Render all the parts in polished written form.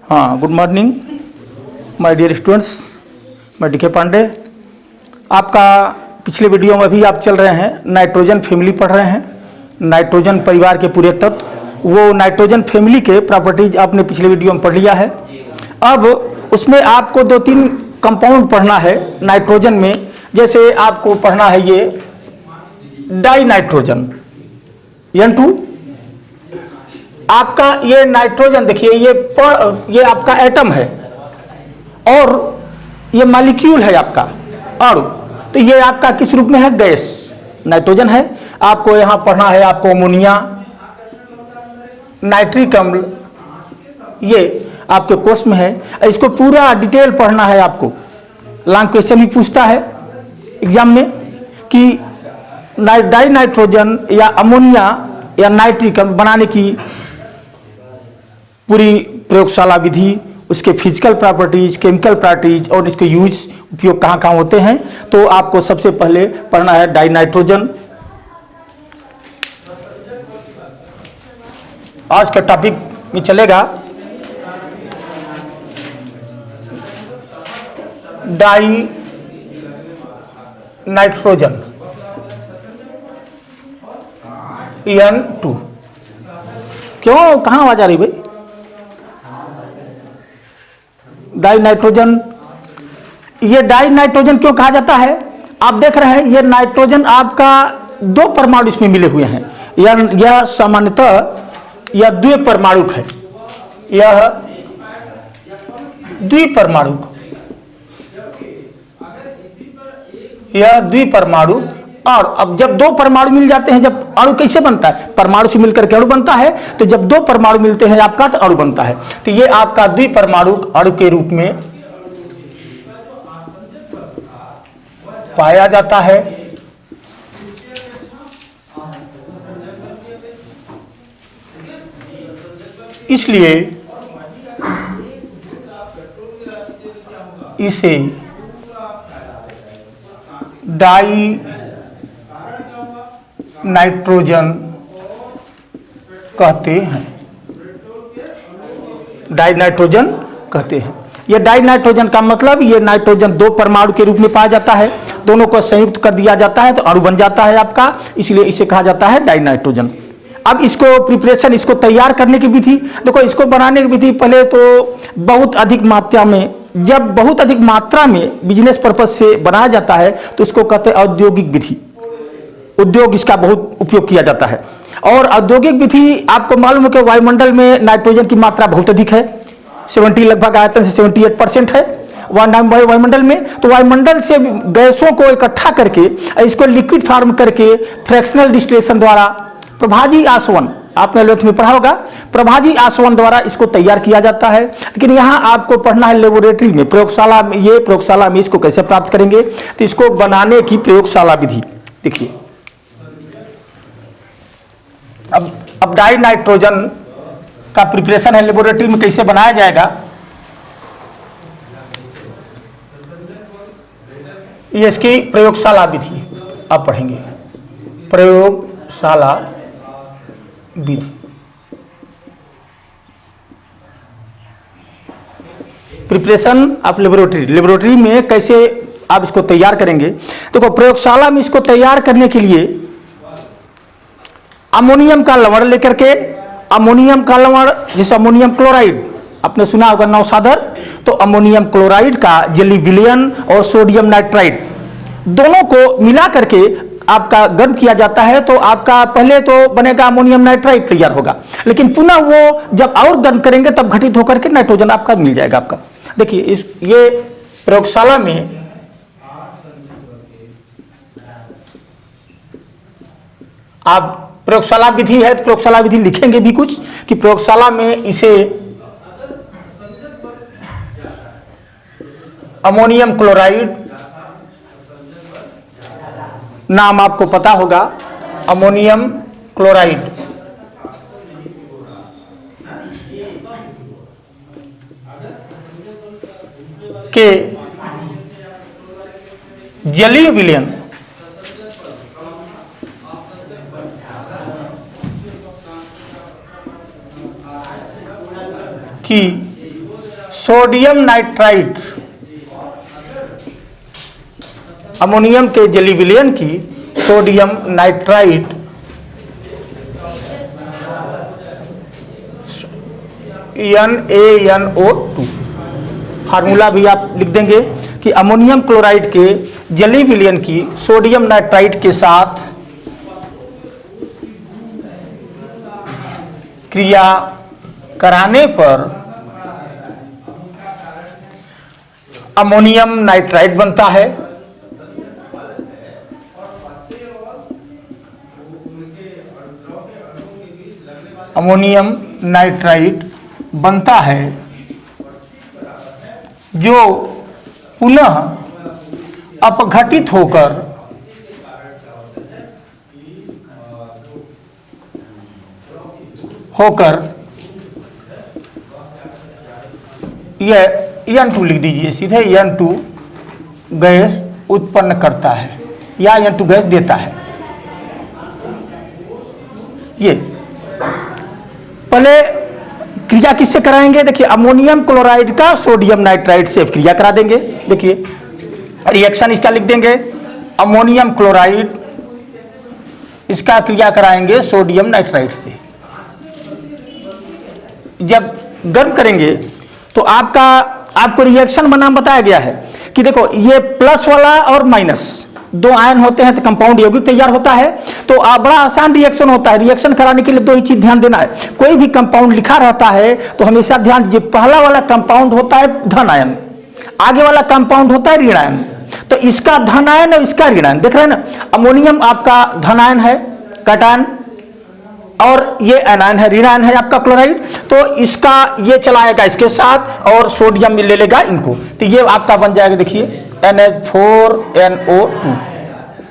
हाँ, good morning my dear students. मैं D K Pandey. आपका पिछले वीडियो में अभी आप चल रहे हैं नाइट्रोजन फैमिली पढ़ रहे हैं, नाइट्रोजन परिवार के पूरे तत्व। वो नाइट्रोजन फैमिली के प्रॉपर्टीज आपने पिछले वीडियो में पढ़ लिया है। अब उसमें आपको 2-3 कंपाउंड पढ़ना है नाइट्रोजन में। जैसे आपको पढ़ना है ये डाई नाइट्रोजन N2। आपका ये नाइट्रोजन देखिए, ये आपका एटम है और ये मॉलिक्यूल है आपका अणु। तो ये आपका किस रूप में है? गैस नाइट्रोजन है। आपको यहाँ पढ़ना है आपको अमोनिया, नाइट्रिक अम्ल, ये आपके कोर्स में है। इसको पूरा डिटेल पढ़ना है आपको। लॉन्ग क्वेश्चन भी पूछता है एग्जाम में कि डाई नाइट्रोजन या अमोनिया या नाइट्रिक अम्ल बनाने की पूरी प्रयोगशाला विधि, उसके फिजिकल प्रॉपर्टीज, केमिकल प्रॉपर्टीज और इसके यूज उपयोग कहाँ कहाँ होते हैं। तो आपको सबसे पहले पढ़ना है डाई नाइट्रोजन। आज का टॉपिक में चलेगा डाई नाइट्रोजन N2। क्यों, कहाँ आवाज आ रही भाई? डाई नाइट्रोजन, ये डाई नाइट्रोजन क्यों कहा जाता है? आप देख रहे हैं ये नाइट्रोजन आपका 2 परमाणु इसमें मिले हुए हैं। यह सामान्यतः यह द्विपरमाणुक है, यह द्विपरमाणुक, यह द्विपरमाणु। और अब जब 2 परमाणु मिल जाते हैं, जब अणु कैसे बनता है? परमाणु से मिलकर के अणु बनता है। तो जब 2 परमाणु मिलते हैं आपका तो अणु बनता है। तो ये आपका द्विपरमाणु अणु के रूप में पाया जाता है। इसलिए इसे डाई नाइट्रोजन कहते हैं, डाई नाइट्रोजन कहते हैं। यह डाई नाइट्रोजन का मतलब ये नाइट्रोजन 2 परमाणु के रूप में पाया जाता है, दोनों को संयुक्त कर दिया जाता है तो अणु बन जाता है आपका, इसलिए इसे कहा जाता है डाई नाइट्रोजन। अब इसको प्रिपरेशन, इसको तैयार करने की विधि देखो। इसको बनाने की विधि पहले तो बहुत अधिक मात्रा में, जब बहुत अधिक मात्रा में बिजनेस पर्पज से बनाया जाता है तो इसको कहते हैं औद्योगिक विधि। उद्योग इसका बहुत उपयोग किया जाता है। और औद्योगिक विधि आपको मालूम है कि वायुमंडल में नाइट्रोजन की मात्रा बहुत अधिक है, 70 लगभग आयतन से 78% है वायुमंडल में। तो वायुमंडल से गैसों को इकट्ठा करके इसको लिक्विड फॉर्म करके फ्रैक्शनल डिस्टिलेशन द्वारा, प्रभाजी आसवन, आपने 11th में पढ़ा होगा, प्रभाजी आसवन द्वारा इसको तैयार किया जाता है। लेकिन यहाँ आपको पढ़ना है लेबोरेटरी में, प्रयोगशाला में। ये प्रयोगशाला में इसको कैसे प्राप्त करेंगे? तो इसको बनाने की प्रयोगशाला विधि देखिए। अब डाई नाइट्रोजन का प्रिपरेशन है लेबोरेटरी में, कैसे बनाया जाएगा ये इसकी प्रयोगशाला विधि आप पढ़ेंगे। प्रयोगशाला विधि, प्रिपरेशन ऑफ लेबोरेटरी में कैसे आप इसको तैयार करेंगे। देखो, प्रयोगशाला में इसको तैयार करने के लिए अमोनियम का लवण लेकर के, अमोनियम का लवण जैसे अमोनियम क्लोराइड आपने सुना होगा नौसादर, तो अमोनियम क्लोराइड का जेली विलयन और सोडियम नाइट्राइड दोनों को मिला करके आपका गर्म किया जाता है। तो आपका पहले तो बनेगा अमोनियम नाइट्राइड तैयार होगा, लेकिन पुनः वो जब और गर्म करेंगे तब घटित होकर के नाइट्रोजन आपका मिल जाएगा आपका। देखिए ये प्रयोगशाला में आप प्रयोगशाला विधि है तो प्रयोगशाला विधि लिखेंगे भी कुछ कि प्रयोगशाला में इसे अमोनियम क्लोराइड नाम आपको पता होगा, अमोनियम क्लोराइड के जलीय विलयन की सोडियम नाइट्राइट, अमोनियम के जेली विलयन की सोडियम नाइट्राइट NaNO2, फार्मूला भी आप लिख देंगे कि अमोनियम क्लोराइड के जली विलयन की सोडियम नाइट्राइट के साथ क्रिया कराने पर अमोनियम नाइट्राइट बनता है। अमोनियम नाइट्राइट बनता है जो पुनः अपघटित होकर यह N2 लिख दीजिए सीधे, N2 गैस उत्पन्न करता है या N2 गैस देता है। ये पहले क्रिया किससे कराएंगे? देखिए अमोनियम क्लोराइड का सोडियम नाइट्राइट से क्रिया करा देंगे। देखिए रिएक्शन इसका लिख देंगे, अमोनियम क्लोराइड इसका क्रिया कराएंगे सोडियम नाइट्राइट से। जब गर्म करेंगे तो आपको रिएक्शन का नाम बताया गया है कि देखो ये प्लस वाला और माइनस दो आयन होते हैं तो कंपाउंड यौगिक तैयार होता है। तो बड़ा आसान रिएक्शन होता है। रिएक्शन कराने के लिए दो ही चीज ध्यान देना है। कोई भी कंपाउंड लिखा रहता है तो हमेशा ध्यान दीजिए, पहला वाला कंपाउंड होता है धन आयन, आगे वाला कंपाउंड होता है ऋण आयन। तो इसका धन आयन और इसका ऋण आयन देख रहे हैं ना। अमोनियम आपका धन आयन है कैटायन, और ये एनायन है ऋण आयन है आपका क्लोराइड। तो इसका ये चलाएगा इसके साथ और सोडियम ले लेगा इनको, तो ये आपका बन जाएगा। देखिए NH4NO2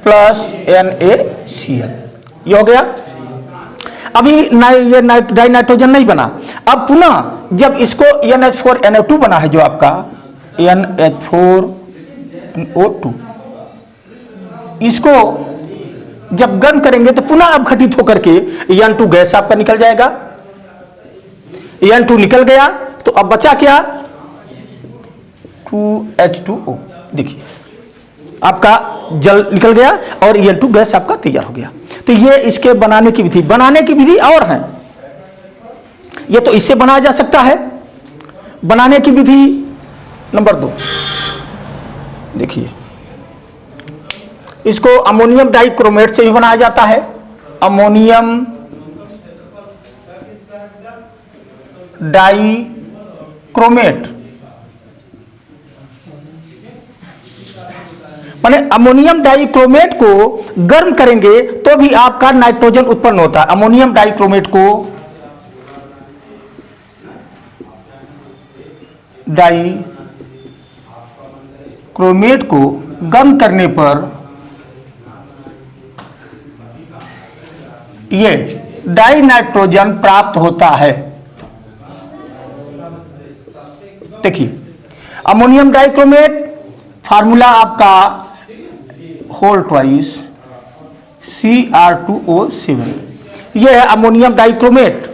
प्लस NaCl, ये हो गया। अभी ये डाई नाइट्रोजन नहीं बना। अब पुनः जब इसको NH4NO2 बना है जो आपका NH4NO2, इसको जब गर्म करेंगे तो पुनः अपघटित होकर के N2 गैस आपका निकल जाएगा। N2 निकल गया तो अब बचा क्या? 2H2O। देखिए आपका जल निकल गया और N2 गैस आपका तैयार हो गया। तो ये इसके बनाने की विधि, बनाने की विधि और है। ये तो इससे बनाया जा सकता है। बनाने की विधि नंबर 2, देखिए इसको अमोनियम डाइक्रोमेट से भी बनाया जाता है। अमोनियम डाइक्रोमेट माने अमोनियम डाइक्रोमेट को गर्म करेंगे तो भी आपका नाइट्रोजन उत्पन्न होता है। अमोनियम डाइक्रोमेट को गर्म करने पर ये डाई नाइट्रोजन प्राप्त होता है। देखिए अमोनियम डाइक्रोमेट फार्मूला आपका होल ट्वाइस Cr2O7, यह है अमोनियम डाइक्रोमेट।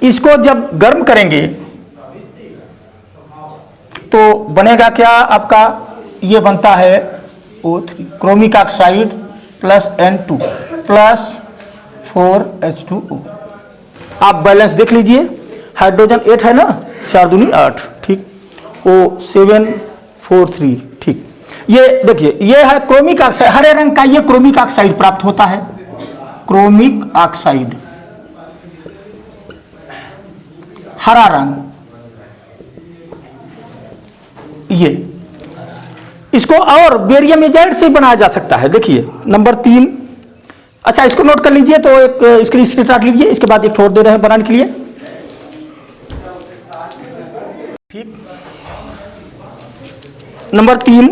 इसको जब गर्म करेंगे तो बनेगा क्या आपका? ये बनता है O3 chromic oxide plus N2 plus 4H2O। आप बैलेंस देख लीजिए, हाइड्रोजन 8 है ना, 4 दूनी 8, ठीक, O743, ठीक। ये देखिए ये है क्रोमिक ऑक्साइड, हरे रंग का ये क्रोमिक ऑक्साइड प्राप्त होता है। क्रोमिक ऑक्साइड हरा रंग, ये इसको और बेरियम एजाइड से बनाया जा सकता है। देखिए नंबर 3, अच्छा इसको नोट कर लीजिए। तो एक इसके स्क्रीनशॉट लीजिए, इसके बाद एक छोड़ दे रहे हैं बनाने के लिए, ठीक। नंबर 3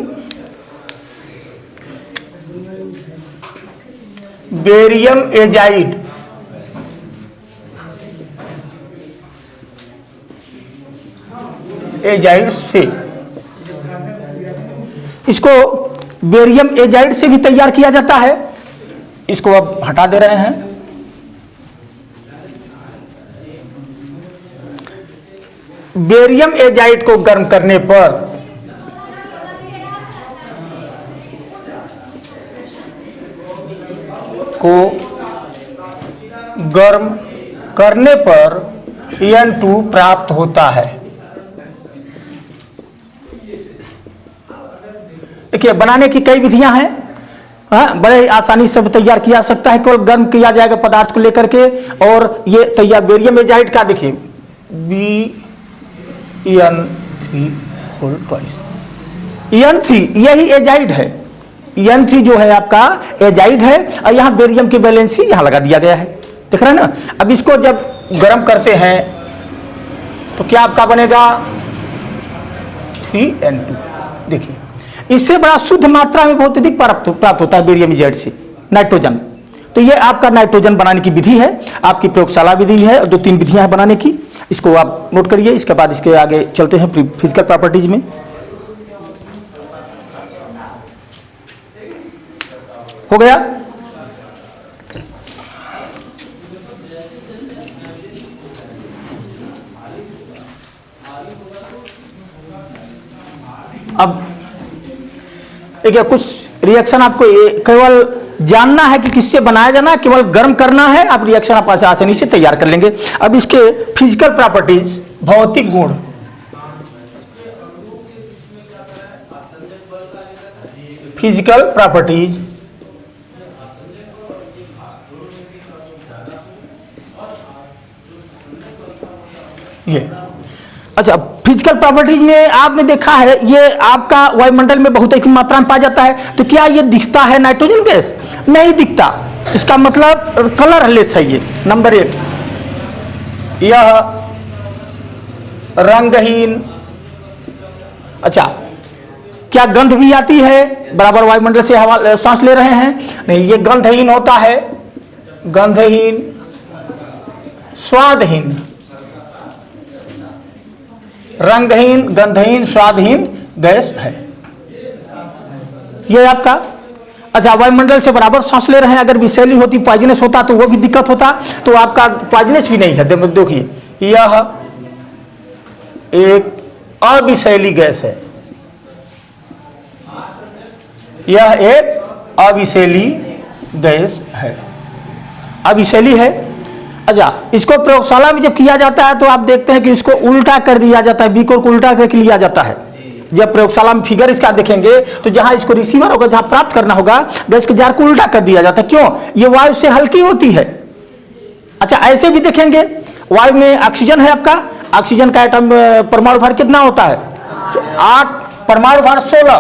बेरियम एजाइड, एजाइड से, इसको बेरियम एजाइड से भी तैयार किया जाता है। इसको अब हटा दे रहे हैं। बेरियम एजाइड को गर्म करने पर N2 प्राप्त होता है। देखिए बनाने की कई विधियां हैं, बड़े आसानी से तैयार किया जा सकता है, केवल गर्म किया जाएगा पदार्थ को लेकर के। और ये तैयार बेरियम एजाइड का देखिए Bn3 होल ट्वाइस, N3 यही एजाइड है, N3 जो है आपका एजाइड है, और यहाँ बेरियम की वैलेंसी यहाँ लगा दिया गया है, देख रहे हैं ना। अब इसको जब गर्म करते हैं तो क्या आपका बनेगा 3N2। देखिए इससे बड़ा शुद्ध मात्रा में बहुत अधिक प्राप्त होता है बेरियम एजाइड से नाइट्रोजन। तो ये आपका नाइट्रोजन बनाने की विधि है, आपकी प्रयोगशाला विधि है, 2-3 विधियां हैं बनाने की, इसको आप नोट करिए। इसके बाद इसके आगे चलते हैं फिजिकल प्रॉपर्टीज में। हो गया। अब देखिए कुछ रिएक्शन आपको केवल जानना है कि किससे बनाया जाना है, केवल गर्म करना है, आप रिएक्शन आप आसानी से तैयार कर लेंगे। अब इसके फिजिकल प्रॉपर्टीज, भौतिक गुण, फिजिकल प्रॉपर्टीज, ये अच्छा फिजिकल प्रॉपर्टीज में आपने देखा है ये आपका वायुमंडल में बहुत अधिक मात्रा में पाया जाता है। तो क्या ये दिखता है नाइट्रोजन गैस? नहीं दिखता। इसका मतलब कलरलेस है ये, नंबर 1। यह रंगहीन। अच्छा क्या गंध भी आती है? बराबर वायुमंडल से हवा सांस ले रहे हैं, नहीं, ये गंधहीन होता है, गंधहीन, स्वादहीन, रंगहीन, गंधहीन, स्वादहीन गैस है ये आपका। अच्छा वायुमंडल से बराबर सांस ले रहे हैं, अगर विषैली होती, पॉइजनस होता तो वो भी दिक्कत होता, तो आपका पॉइजनस भी नहीं है। देखिए यह एक अविषैली गैस है, यह एक अविषैली गैस है, अविषैली है। अच्छा इसको प्रयोगशाला में जब किया जाता है तो आप देखते हैं कि इसको उल्टा कर दिया जाता है, बीकर को उल्टा करके लिया जाता है। जब प्रयोगशाला में फिगर इसका देखेंगे तो जहां इसको रिसीवर होगा, जहां प्राप्त करना होगा, गैस के जार को उल्टा कर दिया जाता है। क्यों? ये वायु से हल्की होती है। अच्छा ऐसे भी देखेंगे, वायु में ऑक्सीजन है आपका, ऑक्सीजन का एटम परमाणु भार कितना होता है? 8, परमाणु भार 16,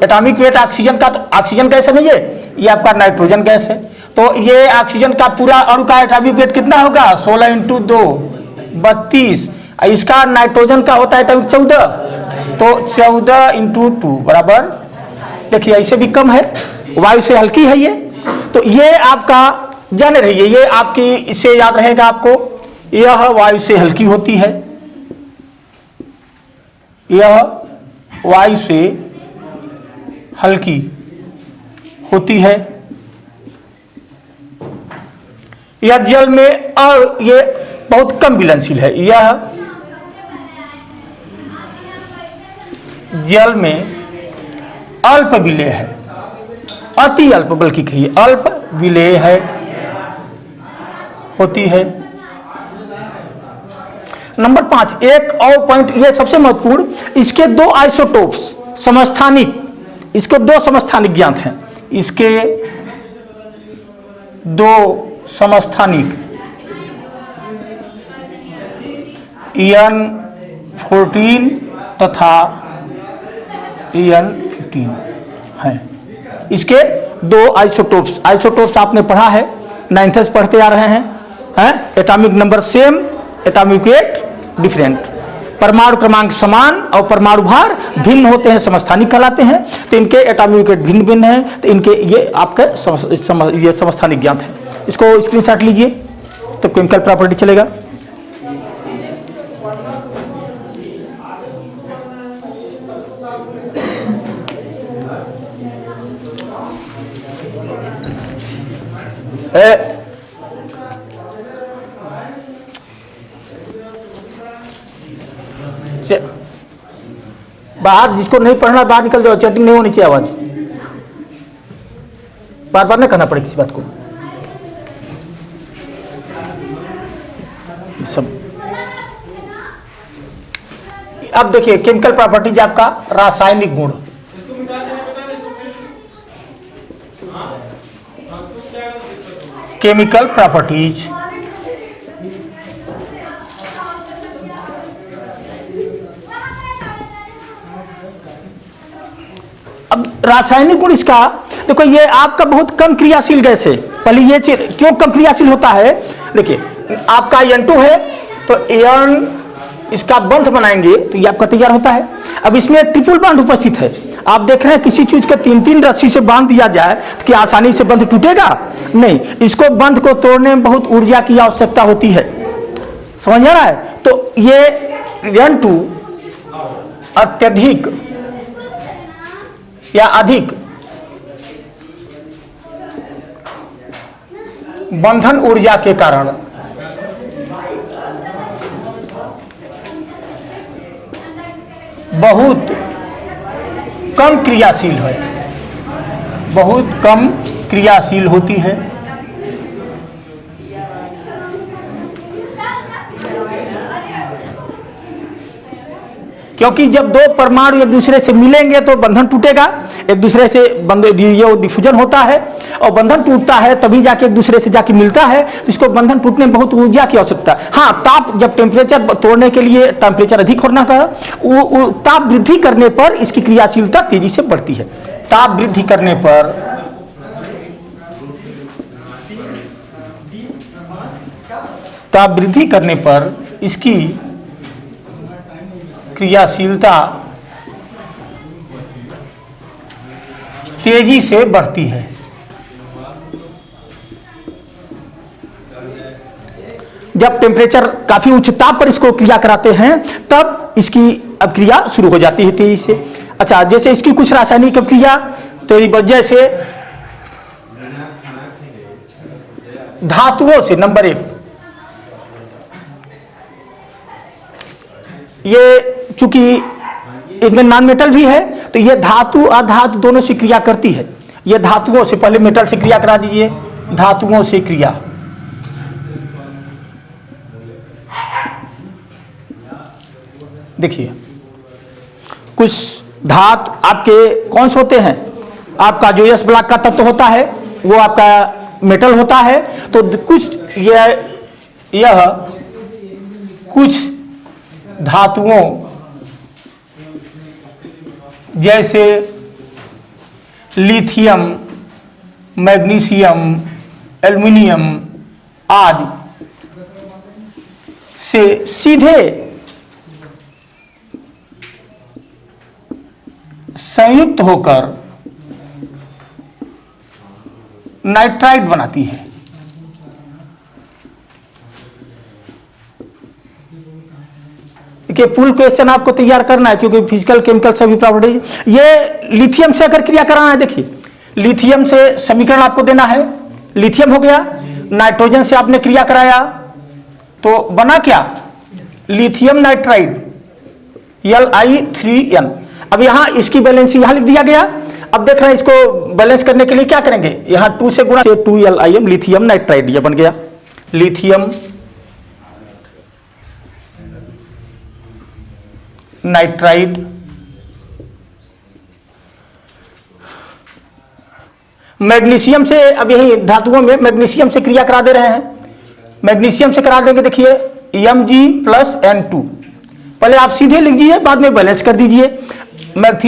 एटॉमिक वेट ऑक्सीजन का, तो ऑक्सीजन गैस है नहीं ये आपका नाइट्रोजन गैस है। तो ये ऑक्सीजन का पूरा अणु का एटॉमिक वेट कितना होगा? 16 × 2 32। इसका नाइट्रोजन का होता है एटॉमिक 14, तो 14 × 2 बराबर, देखिए ऐसे भी कम है, वायु से हल्की है ये। तो ये आपका जाने रहिए, ये आपकी इससे याद रहेगा आपको, यह वायु से हल्की होती है, यह वायु से हल्की होती है, यह जल में, और ये बहुत कम विलयनशील है, यह जल में अल्प विलेय है, अति अल्प, बल्कि कहिए अल्प विलेय है, होती है। नंबर 5, एक और पॉइंट, ये सबसे महत्वपूर्ण, इसके 2 आइसोटोप्स समस्थानिक, इसको 2 समस्थानिक ज्ञात हैं, इसके 2 समस्थानिक En14 तथा En15 हैं। इसके 2 आइसोटोप्स आपने पढ़ा है, 9th से पढ़ते आ रहे हैं। Atomic number same, atomic weight different, परमाणु क्रमांक समान और परमाणु भार भिन्न होते हैं, समस्थानिक कहलाते हैं। तो इनके एटॉमिक वेट भिन्न भिन्न हैं, तो इनके ये आपके ये समस्थानिक ज्ञात है। इसको स्क्रीनशॉट लीजिए, तो केमिकल प्रॉपर्टी चलेगा। बाहर, जिसको नहीं पढ़ना बाहर निकल जाओ, चैटिंग नहीं होनी चाहिए, आवाज बार बार नहीं करना पड़े किसी बात को। सब अब देखिए केमिकल प्रॉपर्टीज, आपका रासायनिक गुण। केमिकल प्रॉपर्टीज, अब रासायनिक गुण इसका देखो, ये आपका बहुत कम क्रियाशील गैस है। पहले ये चीज क्यों कम क्रियाशील होता है, देखिए आपका N2 है तो N इसका बंध बनाएंगे तो ये आपका तैयार होता है। अब इसमें ट्रिपल बांध उपस्थित है। आप देख रहे हैं किसी चीज का 3-3 रस्सी से बांध दिया जाए तो क्या आसानी से बंध टूटेगा? नहीं, इसको बंध को तोड़ने में बहुत ऊर्जा की आवश्यकता होती है। समझ आ रहा है? तो ये N2 अत्यधिक या अधिक बंधन ऊर्जा के कारण बहुत कम क्रियाशील है, बहुत कम क्रियाशील होती है। क्योंकि जब दो परमाणु एक दूसरे से मिलेंगे तो बंधन टूटेगा, एक दूसरे से ये डिफ्यूजन होता है और बंधन टूटता है तभी जाके एक दूसरे से जाके मिलता है। तो इसको बंधन टूटने में बहुत ऊर्जा की आवश्यकता है। हाँ, ताप, जब टेम्परेचर तोड़ने के लिए टेम्परेचर अधिक होना का, वो ताप वृद्धि करने पर इसकी क्रियाशीलता तेजी से बढ़ती है। ताप वृद्धि करने पर इसकी क्रियाशीलता तेजी से बढ़ती है। जब टेम्परेचर काफी उच्च ताप पर इसको क्रिया कराते हैं तब इसकी अभिक्रिया शुरू हो जाती है तेजी से। अच्छा, जैसे इसकी कुछ रासायनिक अभिक्रिया, तो जैसे धातुओं से, नंबर 1, ये चूंकि इसमें नॉन मेटल भी है तो ये धातु अधातु दोनों से क्रिया करती है। ये धातुओं से, पहले मेटल से क्रिया करा दीजिए, धातुओं से क्रिया। देखिए कुछ धातु आपके कौन से होते हैं, आपका जो एस ब्लॉक का तत्व होता है वो आपका मेटल होता है। तो कुछ यह कुछ धातुओं जैसे लिथियम, मैग्नीशियम, एल्युमिनियम आदि से सीधे संयुक्त होकर नाइट्राइड बनाती है। देखिए फुल क्वेश्चन आपको तैयार करना है क्योंकि फिजिकल केमिकल सभी प्रॉपर्टीज, ये लिथियम से अगर क्रिया कराना है, देखिए लिथियम से समीकरण आपको देना है, लिथियम हो गया, नाइट्रोजन से आपने क्रिया कराया तो बना क्या, लिथियम नाइट्राइड Li3n। अब यहां इसकी बैलेंस यहां लिख दिया गया। अब देख रहे हैं इसको बैलेंस करने के लिए क्या करेंगे, यहां 2 से गुणा, 2Lim लिथियम नाइट्राइड, यह बन गया लिथियम नाइट्राइड। मैग्नीशियम से, अब यही धातुओं में मैग्नीशियम से क्रिया करा दे रहे हैं, मैग्नीशियम से करा देंगे। देखिए Mg+N2, पहले आप सीधे लिख दीजिए, बाद में बैलेंस कर दीजिए।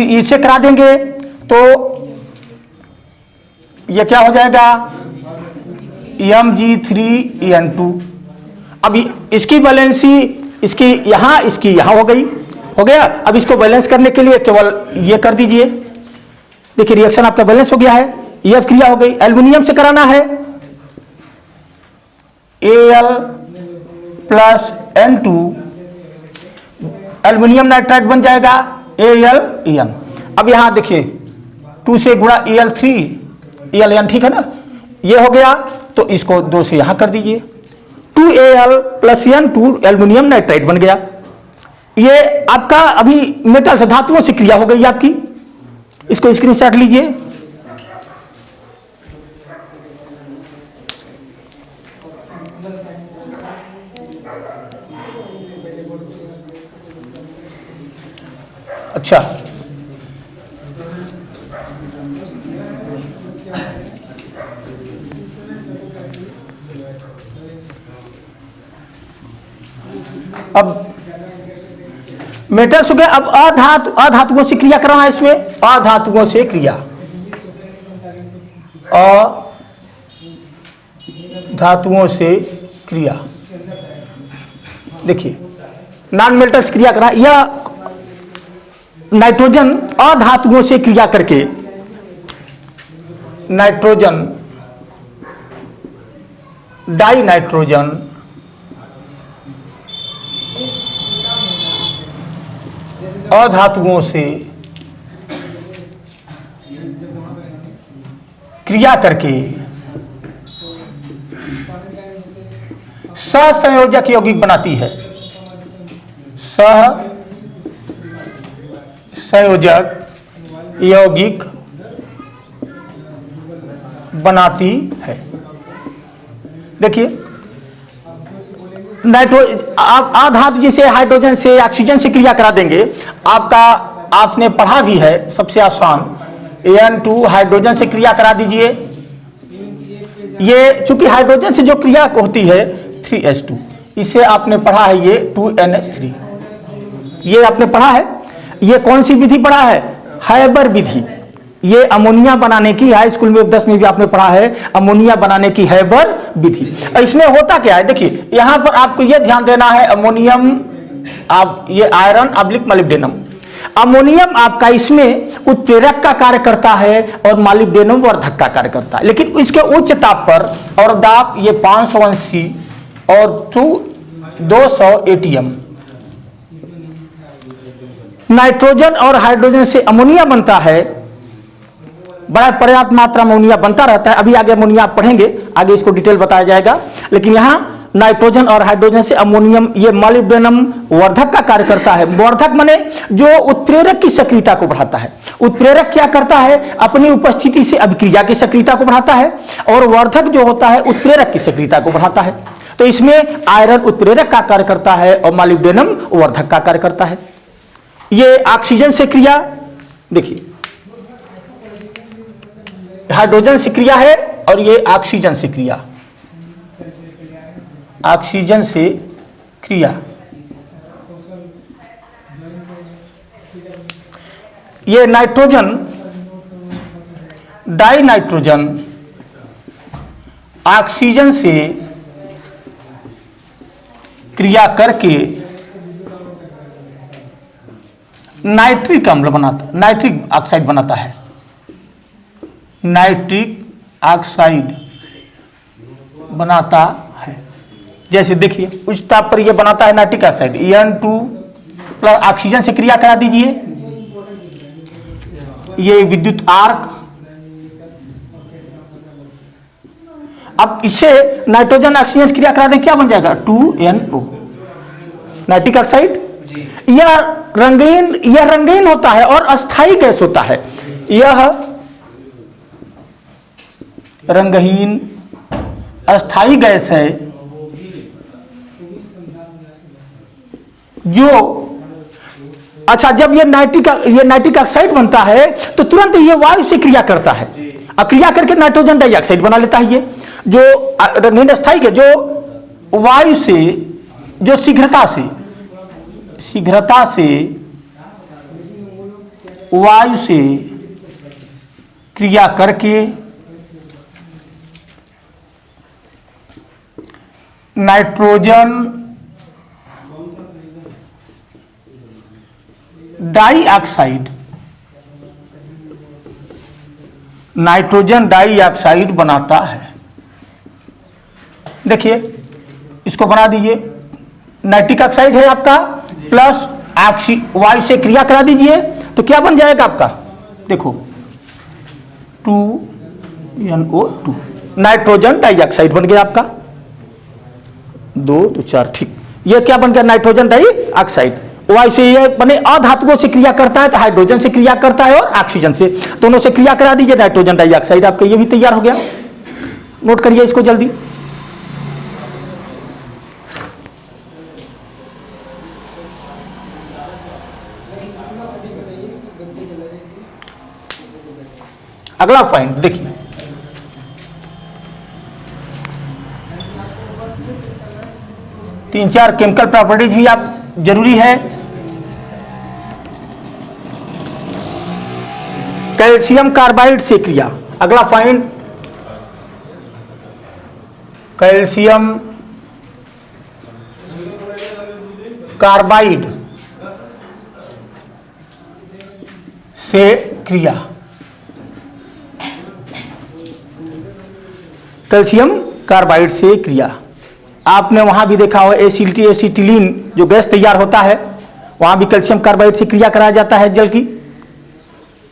इससे करा देंगे तो ये क्या हो जाएगा, Mg3N2। अब इसकी बैलेंसी, इसकी यहां हो गया। अब इसको बैलेंस करने के लिए केवल ये कर दीजिए। देखिए रिएक्शन आपका बैलेंस हो गया है, ये क्रिया हो गई। एल्युमिनियम से कराना है, Al+N2, एल्युमिनियम नाइट्राइड बन जाएगा Al(En)। अब यहां देखिए 2 से गुणा Al3An, ठीक है ना, ये हो गया। तो इसको 2 से यहां कर दीजिए, 2Al+N2 एल्युमिनियम नाइट्राइड बन गया। ये आपका अभी मेटल से, धातुओं से क्रिया हो गई आपकी, इसको स्क्रीनशॉट लीजिए। अच्छा, अब मेटल्स हो गए। अब अधातुओं से क्रिया कराना है इसमें, अधातुओं से क्रिया, अधातुओं से क्रिया। देखिए नॉन मेटल्स क्रिया करा, यह नाइट्रोजन अधातुओं से क्रिया करके नाइट्रोजन डाई नाइट्रोजन अधातुओं से क्रिया करके सहसंयोजक यौगिक बनाती है, सहसंयोजक यौगिक बनाती है। देखिए अधातु जैसे हाइड्रोजन से ऑक्सीजन से क्रिया करा देंगे, आपका आपने पढ़ा भी है, सबसे आसान N2 हाइड्रोजन से क्रिया करा दीजिए। ये चूंकि हाइड्रोजन से जो क्रिया होती है 3H2, इसे आपने पढ़ा है, ये 2NH3, ये आपने पढ़ा है। ये कौन सी विधि पढ़ा है? हैबर विधि। ये अमोनिया बनाने की, हाई स्कूल में 10 में भी आपने पढ़ा है, अमोनिया बनाने की हैबर विधि। इसमें होता क्या है, देखिए यहां पर आपको यह ध्यान देना है, अमोनियम आप ये आयरन अब्लिक मोलिब्डेनम, अमोनियम आपका इसमें उत्प्रेरक का कार्य करता है और मोलिब्डेनम वर्धक का कार्य करता है, लेकिन इसके उच्च ताप पर, और दाब ये 580 और 200 ATM। नाइट्रोजन और हाइड्रोजन से अमोनिया बनता है, बड़ा पर्याप्त मात्रा में अमोनिया बनता रहता है। अभी आगे अमोनिया आप पढ़ेंगे, आगे इसको डिटेल बताया जाएगा, लेकिन यहां नाइट्रोजन और हाइड्रोजन से अमोनियम, ये मोलिब्डेनम वर्धक का कार्य करता है। वर्धक माने जो उत्प्रेरक की सक्रियता को बढ़ाता है। उत्प्रेरक क्या करता है? अपनी उपस्थिति से अभिक्रिया की सक्रियता को बढ़ाता है, और वर्धक जो होता है उत्प्रेरक की सक्रियता को बढ़ाता है। तो इसमें आयरन उत्प्रेरक का कार्य करता है और मोलिब्डेनम वर्धक का कार्य करता है। ये ऑक्सीजन से क्रिया, देखिए हाइड्रोजन से क्रिया है और ये ऑक्सीजन से क्रिया, ऑक्सीजन से क्रिया। ये नाइट्रोजन डाई नाइट्रोजन ऑक्सीजन से क्रिया करके नाइट्रिक अम्ल बनाता, नाइट्रिक ऑक्साइड बनाता है, नाइट्रिक ऑक्साइड बनाता है। जैसे देखिए उच्च ताप पर यह बनाता है nitric oxide, N2 plus oxygen से क्रिया करा दीजिए, ये विद्युत आर्क। अब इससे नाइट्रोजन ऑक्सीजन क्रिया करा दें, क्या बन जाएगा? 2NO, nitric oxide. यह रंगीन होता है और अस्थाई गैस होता है। यह रंगहीन अस्थाई गैस है जो, अच्छा जब ये नाइट्रिक ऑक्साइड बनता है तो तुरंत ये वायु से क्रिया करता है, क्रिया करके नाइट्रोजन डाइऑक्साइड बना लेता है। ये जो रंगहीन अस्थाई गैस जो वायु से, जो शीघ्रता से वायु से क्रिया करके नाइट्रोजन डाइऑक्साइड, नाइट्रोजन डाइऑक्साइड बनाता है। देखिए इसको बना दीजिए, नाइट्रिक ऑक्साइड है आपका प्लस वायु से क्रिया करा दीजिए तो क्या बन जाएगा आपका? देखो 2NO2, नाइट्रोजन डाइऑक्साइड बन गया आपका। 2 2 4, ठीक। ये क्या बन गया? Nitrogen dioxide. वायु से ये बने अधातुओं से क्रिया करता है, तो हाइड्रोजन से क्रिया करता है और ऑक्सीजन से, दोनों से क्रिया करा दीजिए, नाइट्रोजन डाइऑक्साइड आपका ये भी तैयार हो गया। नोट करिए इसको जल्दी। अगला पॉइंट देखिए, तीन चार केमिकल प्रॉपर्टीज भी आप जरूरी है। कैल्शियम कार्बाइड से क्रिया, अगला पॉइंट, कैल्शियम कार्बाइड से क्रिया, कैल्शियम कार्बाइड से क्रिया। आपने वहां भी देखा हो एसिटिलीन जो गैस तैयार होता है, वहां भी कैल्शियम कार्बाइड से क्रिया कराया जाता है जल की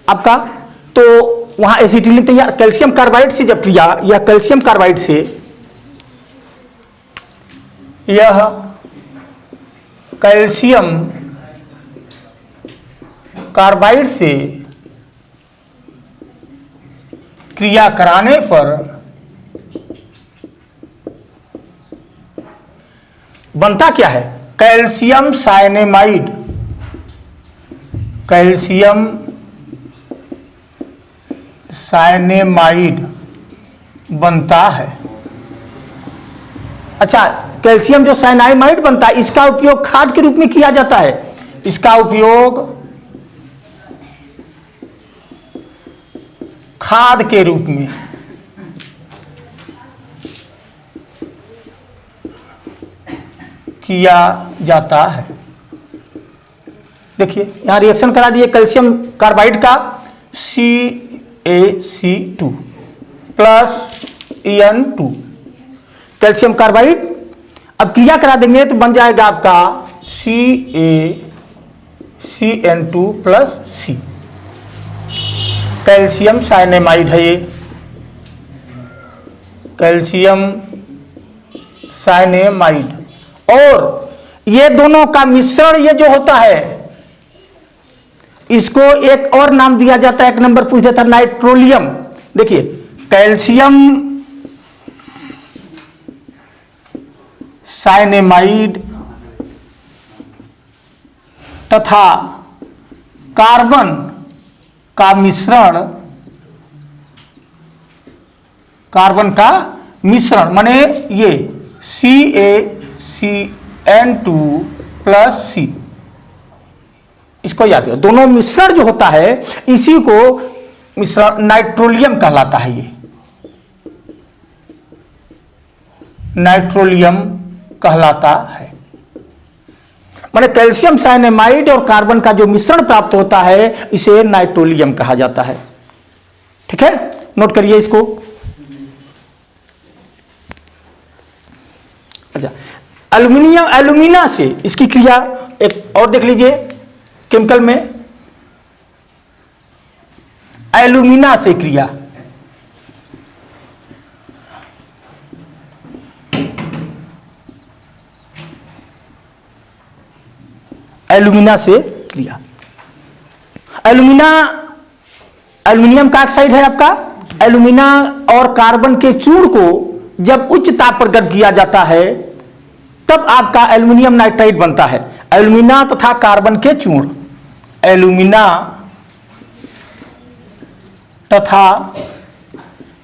आपका, तो वहां एसिटिलीन तैयार, कैल्शियम कार्बाइड से जब क्रिया, या कैल्शियम कार्बाइड से, यह कैल्शियम कार्बाइड से क्रिया कराने पर बनता क्या है, कैल्शियम साइनेमाइड, कैल्शियम साइनेमाइड बनता है। अच्छा, कैल्शियम जो साइनामाइड बनता है, इसका उपयोग खाद के रूप में किया जाता है, इसका उपयोग खाद के रूप में किया जाता है। देखिए यहां रिएक्शन करा दिए, कैल्शियम कार्बाइड का CaC2 plus En2, calcium carbide, अब क्रिया करा देंगे तो बन जाएगा आपका CaCN2 plus C। Calcium cyanamide है ये, कैल्शियम साइनेमाइड, और ये दोनों का मिश्रण ये जो होता है, इसको एक और नाम दिया जाता है, एक नंबर पूछ देता है, नाइट्रोलियम। देखिए कैल्शियम साइनेमाइड तथा कार्बन का मिश्रण, कार्बन का मिश्रण माने ये CaCN2 प्लस C, इसको याद रखो, दोनों मिश्रण जो होता है इसी को मिश्रण नाइट्रोलियम कहलाता है। ये नाइट्रोलियम कहलाता है, माने कैल्शियम साइनेमाइड और कार्बन का जो मिश्रण प्राप्त होता है इसे नाइट्रोलियम कहा जाता है। ठीक है, नोट करिए इसको। अच्छा, एल्यूमिनियम, एल्यूमिना से इसकी क्रिया एक और देख लीजिए केमिकल में, एल्यूमिना से क्रिया, एल्यूमिना से क्रिया, एल्यूमिना एल्यूमिनियम का ऑक्साइड है आपका। एल्यूमिना और कार्बन के चूर्ण को जब उच्च ताप पर गर्म किया जाता है तब आपका एल्यूमिनियम नाइट्राइड बनता है। एल्यूमिना तथा कार्बन के चूर्ण, एल्यूमिना तथा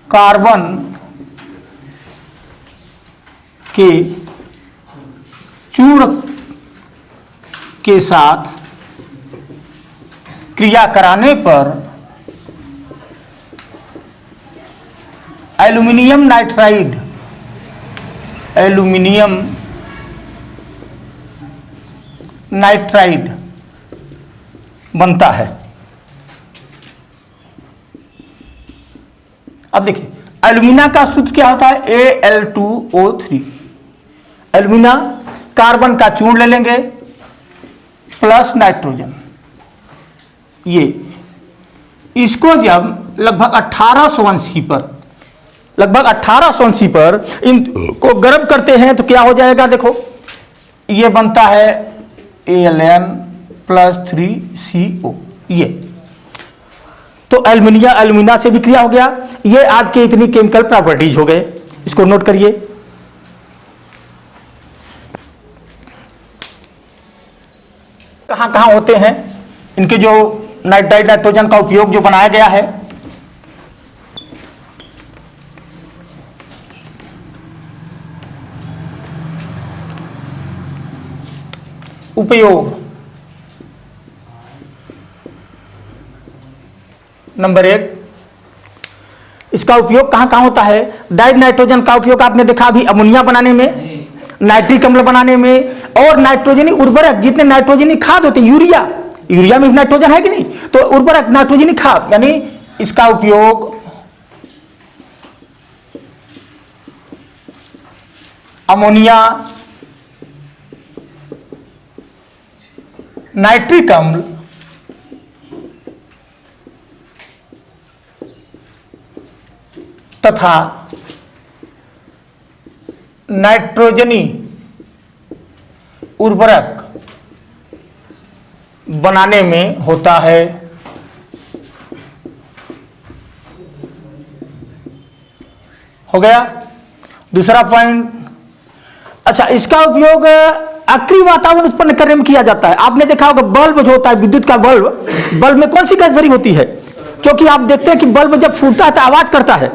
कार्बन के चूर्ण के साथ क्रिया कराने पर एल्यूमिनियम नाइट्राइड, एल्यूमिनियम नाइट्राइड बनता है। अब देखिए एल्यूमिना का सूत्र क्या होता है, Al2O3। एल्यूमिना कार्बन का चूर्ण ले लेंगे प्लस नाइट्रोजन, ये इसको जब लगभग 1880 पर, लगभग 1880 पर इनको गर्म करते हैं तो क्या हो जाएगा, देखो ये बनता है Al+3CO ये। तो एल्यूमिना से भी क्रिया हो गया। ये आपके इतनी केमिकल प्रॉपर्टीज हो गए, इसको नोट करिए। कहां कहां होते हैं इनके जो नाइट्रोजन का उपयोग जो बनाया गया है। उपयोग नंबर 1, इसका उपयोग कहां कहां होता है। डाइड नाइट्रोजन का उपयोग आपने देखा अभी अमोनिया बनाने में, नाइट्रिक अम्ल बनाने में, और नाइट्रोजनी उर्वरक जितने नाइट्रोजनी खाद होते हैं, यूरिया में भी नाइट्रोजन है कि नहीं, तो उर्वरक नाइट्रोजनी खाद यानी इसका उपयोग अमोनिया, नाइट्रिक अम्ल, तथा नाइट्रोजनी उर्वरक बनाने में होता है। हो गया दूसरा पॉइंट। अच्छा, इसका उपयोग अक्रिय वातावरण उत्पन्न करने में किया जाता है। आपने देखा होगा बल्ब जो होता है, विद्युत का बल्ब में कौन सी गैस भरी होती है, क्योंकि आप देखते हैं कि बल्ब जब फूटता है तो आवाज करता है,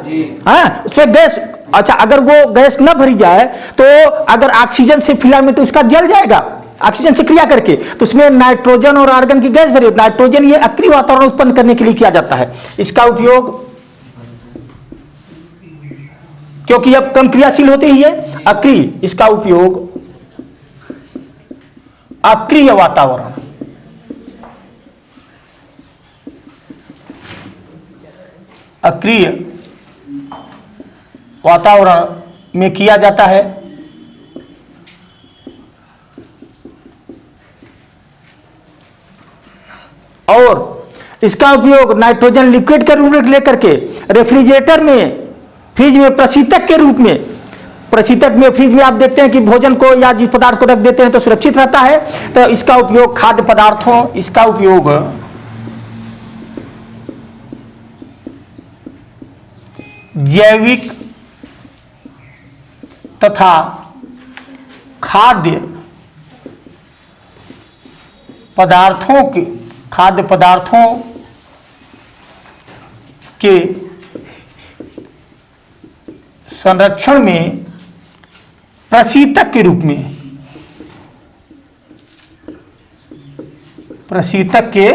उसमें गैस। अच्छा, अगर वो गैस न भरी जाए तो अगर ऑक्सीजन से फिलामेंट उसका जल जाएगा, ऑक्सीजन से क्रिया करके, तो उसमें नाइट्रोजन और आर्गन की गैस भरी। नाइट्रोजन ये अक्रिय वातावरण उत्पन्न करने के लिए किया जाता है। इसका उपयोग क्योंकि अब कम क्रियाशील होती ही है, अक्रिय, इसका उपयोग अक्रिय वातावरण, अक्रिय वातावरण में किया जाता है। और इसका उपयोग नाइट्रोजन लिक्विड के रूप में लेकर के रेफ्रिजरेटर में, फ्रिज में प्रशीतक के रूप में, प्रशीतक में, फ्रिज में आप देखते हैं कि भोजन को या जिस पदार्थ को रख देते हैं तो सुरक्षित रहता है। तो इसका उपयोग खाद्य पदार्थों, इसका उपयोग जैविक तथा खाद्य पदार्थों के संरक्षण में प्रशीतक के रूप में, प्रशीतक के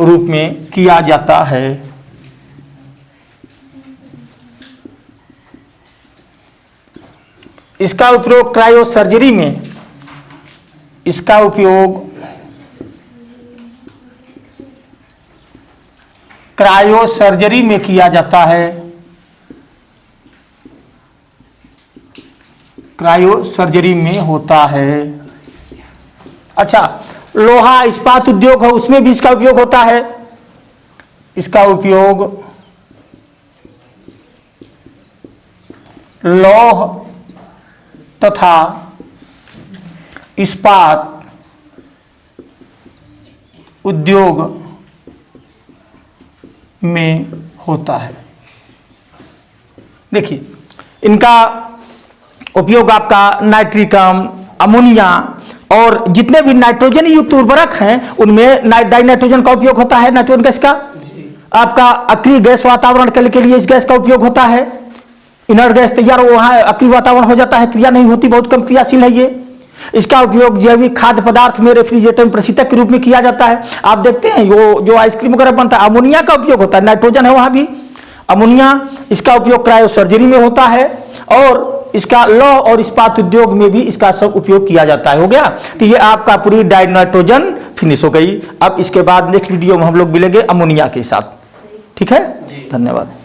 रूप में किया जाता है। इसका उपयोग क्रायोसर्जरी में, इसका उपयोग क्रायोसर्जरी में किया जाता है। क्रायोसर्जरी में होता है। अच्छा, लोहा इस्पात उद्योग है, उसमें भी इसका उपयोग होता है। इसका उपयोग लौह तथा इस्पात उद्योग में होता है। देखिए, इनका उपयोग आपका नाइट्रिक अम्ल, अमोनिया और जितने भी नाइट्रोजन युक्त उर्वरक हैं उनमें डाई नाइट्रोजन का उपयोग होता है। नाइट्रोजन गैस का आपका अक्रिय गैस वातावरण के लिए इस गैस का उपयोग होता है। इनर्ट गैस तैयार वहां अक्रिय वातावरण हो जाता है, क्रिया नहीं होती, बहुत कम क्रियाशील है ये। इसका उपयोग जैविक खाद्य पदार्थ में, रेफ्रिजरेटर में प्रशीतक के रूप में किया जाता है। आप देखते हैं वो जो आइसक्रीम वगैरह बनता है, अमोनिया का उपयोग होता है, नाइट्रोजन है वहां भी अमोनिया। इसका उपयोग क्रायोसर्जरी में होता है और इसका लौह और इस्पात उद्योग में भी इसका सब उपयोग किया जाता है। हो गया, तो ये आपका पूरी डाइड नाइट्रोजन फिनिश हो गई। अब इसके बाद नेक्स्ट वीडियो में हम लोग मिलेंगे अमोनिया के साथ। ठीक है, धन्यवाद।